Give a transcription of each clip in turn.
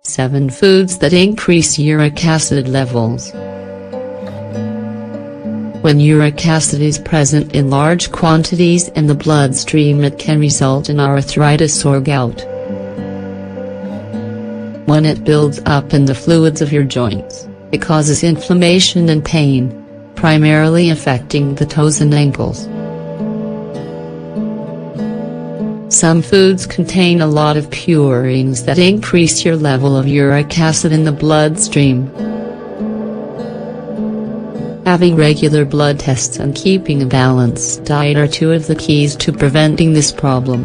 7 Foods that increase uric acid levels. When uric acid is present in large quantities in the bloodstream, it can result in arthritis or gout. When it builds up in the fluids of your joints, it causes inflammation and pain, primarily affecting the toes and ankles. Some foods contain a lot of purines that increase your level of uric acid in the bloodstream. Having regular blood tests and keeping a balanced diet are 2 of the keys to preventing this problem.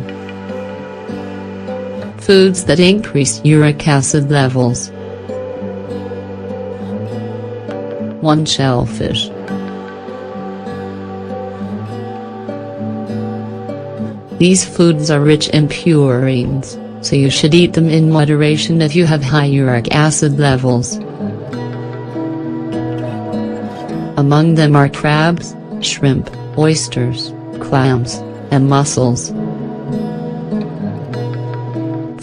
Foods that increase uric acid levels. 1. Shellfish. These foods are rich in purines, so you should eat them in moderation if you have high uric acid levels. Among them are crabs, shrimp, oysters, clams, and mussels.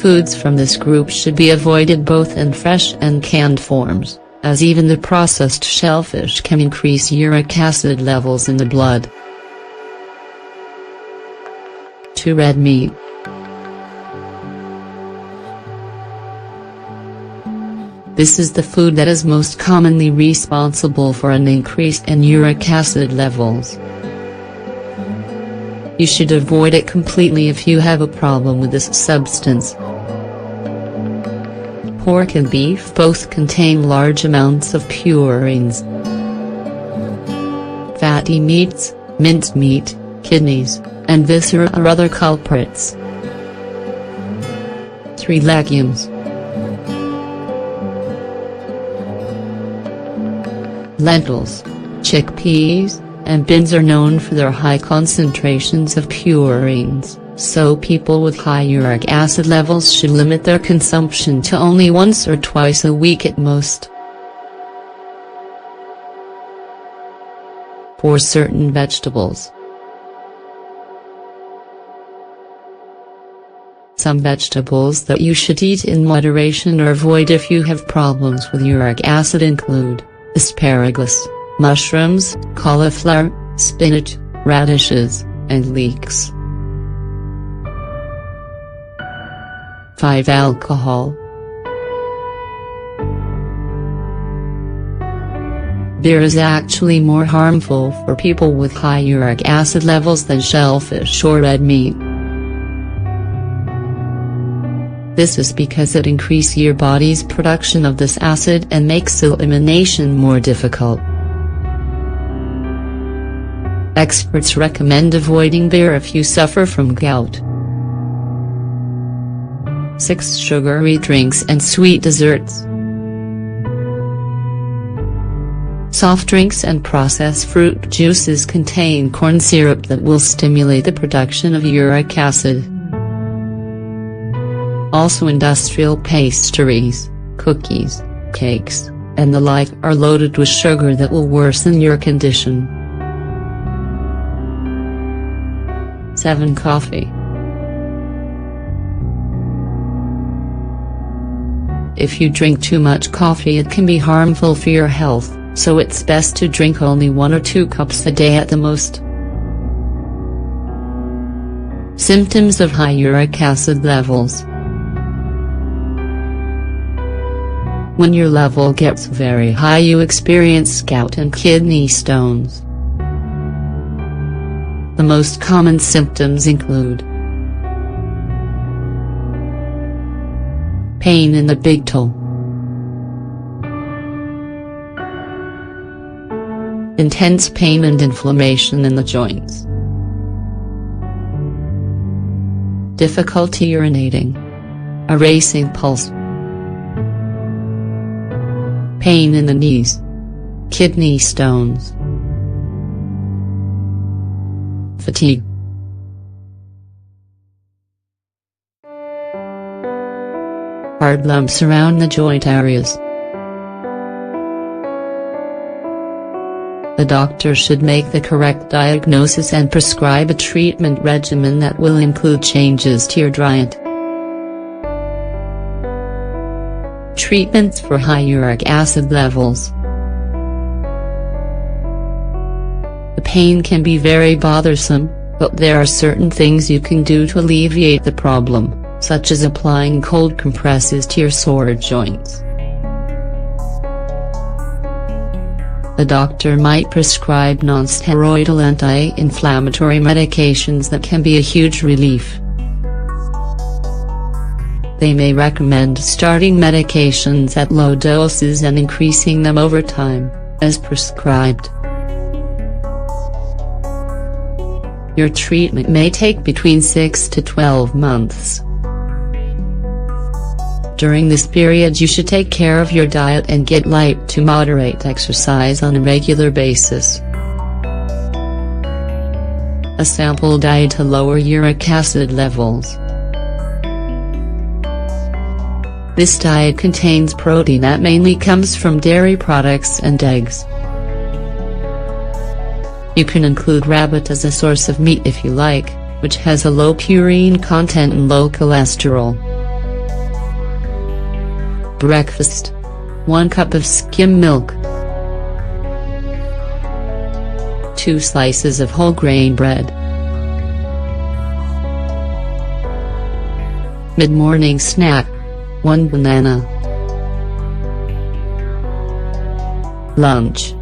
Foods from this group should be avoided both in fresh and canned forms, as even the processed shellfish can increase uric acid levels in the blood. 2. Red meat. This is the food that is most commonly responsible for an increase in uric acid levels. You should avoid it completely if you have a problem with this substance. Pork and beef both contain large amounts of purines. Fatty meats, minced meat, kidneys, and viscera are other culprits. 3. Legumes. Lentils, chickpeas, and beans are known for their high concentrations of purines, so people with high uric acid levels should limit their consumption to only once or twice a week at most. 4. Certain vegetables. Some vegetables that you should eat in moderation or avoid if you have problems with uric acid include asparagus, mushrooms, cauliflower, spinach, radishes, and leeks. 5. Alcohol. Beer is actually more harmful for people with high uric acid levels than shellfish or red meat. This is because it increases your body's production of this acid and makes elimination more difficult. Experts recommend avoiding beer if you suffer from gout. 6. Sugary drinks and sweet desserts. Soft drinks and processed fruit juices contain corn syrup that will stimulate the production of uric acid. Also, industrial pastries, cookies, cakes, and the like are loaded with sugar that will worsen your condition. 7. Coffee. If you drink too much coffee, it can be harmful for your health, so it's best to drink only 1 or 2 cups a day at the most. Symptoms of high uric acid levels. When your level gets very high, you experience gout and kidney stones. The most common symptoms include pain in the big toe, intense pain and inflammation in the joints, difficulty urinating, a racing pulse, pain in the knees, kidney stones, fatigue. Hard lumps around the joint areas. The doctor should make the correct diagnosis and prescribe a treatment regimen that will include changes to your diet. Treatments for high uric acid levels. The pain can be very bothersome, but there are certain things you can do to alleviate the problem, such as applying cold compresses to your sore joints. The doctor might prescribe non-steroidal anti-inflammatory medications that can be a huge relief. They may recommend starting medications at low doses and increasing them over time, as prescribed. Your treatment may take between 6 to 12 months. During this period you should take care of your diet and get light to moderate exercise on a regular basis. A sample diet to lower uric acid levels. This diet contains protein that mainly comes from dairy products and eggs. You can include rabbit as a source of meat if you like, which has a low purine content and low cholesterol. Breakfast: 1 cup of skim milk, 2 slices of whole grain bread. Mid-morning snack: 1 banana. Lunch: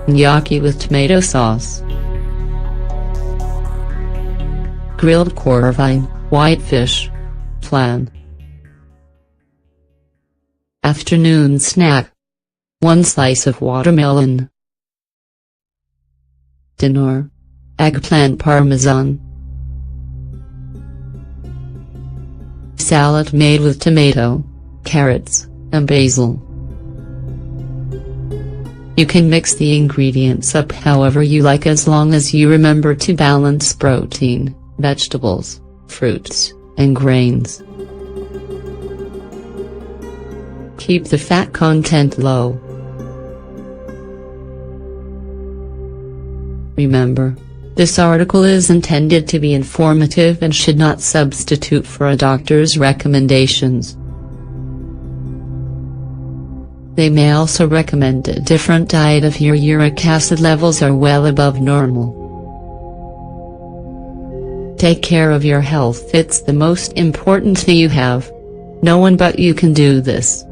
gnocchi with tomato sauce. Grilled corvine, whitefish, flan. Afternoon snack: 1 slice of watermelon. Dinner: eggplant parmesan. Salad made with tomato, carrots, and basil. You can mix the ingredients up however you like as long as you remember to balance protein, vegetables, fruits, and grains. Keep the fat content low. Remember, this article is intended to be informative and should not substitute for a doctor's recommendations. They may also recommend a different diet if your uric acid levels are well above normal. Take care of your health. It's the most important thing you have. No one but you can do this.